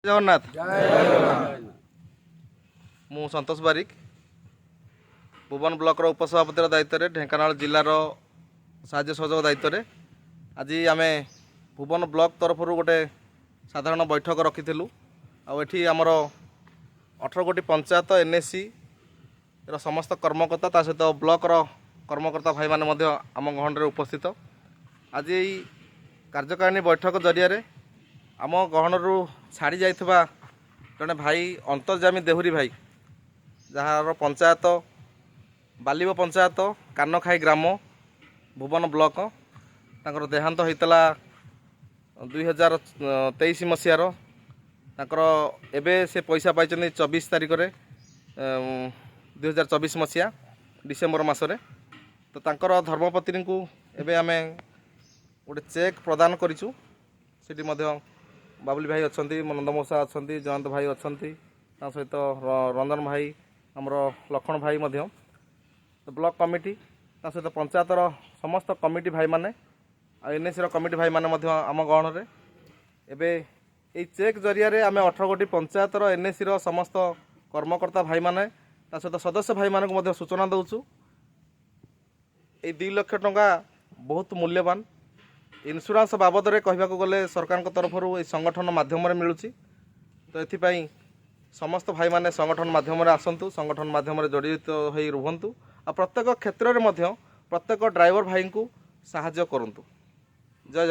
जगन्नाथ मु संतोष बारिक भुवन ब्लॉक उपसभापतिर दायित्व ढेंकानाल जिलार साहाय्य सहयोग दायित्व आज आम भुवन ब्लॉक तरफ गोटे साधारण बैठक रखी आठी आमर 18 गोटी पंचायत एनएससी समस्त कर्मकर्ता सहित ब्लॉक कर्मकर्ता भाई माने आम गहन उपस्थित आज यही कार्यकारिणी बैठक जरिया आम गहनरू छाड़ी जाइथिबा जड़े भाई अंतर्जामी देहुरी भाई जार पंचायत बालिब पंचायत कानखाई ग्राम भुवन ब्लॉक तांकर देहांत होइतला 2023 मसीहार तांकर एबे से पैसा पाई 24 तारिख रे 2024 मसीहा डिसेम्बर मासरे तो तांकर धर्मपत्नी को एबे आमे गोटे चेक प्रदान करिछु सेठी मध्य बाबुली भाई अच्छा नंद मौसा अच्छा जयंत भाई अच्छा सहित रंजन भाई आमर लखन भाई मध्य तो ब्लॉक कमिटी सहित पंचायतर समस्त कमिटी भाई माने एनएससी कमिटी भाई माने मध्य आम गहन रे एबे ए चेक जरिया आम 18 गोटी पंचायतर एनएससी समस्त कर्मकर्ता भाई माने सहित सदस्य भाई मानक मध्य सूचना दउछु ए 2 लाख टंका बहुत मूल्यवान इन्शुरांस बाबद में कहवाक गले सरकार तरफ संगठन माध्यम मिलूँ तो ये समस्त भाई माने संगठन माध्यम आसतु संगठन माध्यम जड़ित हो रुहतु आ प्रत्येक क्षेत्र में प्रत्येक ड्राइवर भाई को साहाय्य करंतु। जय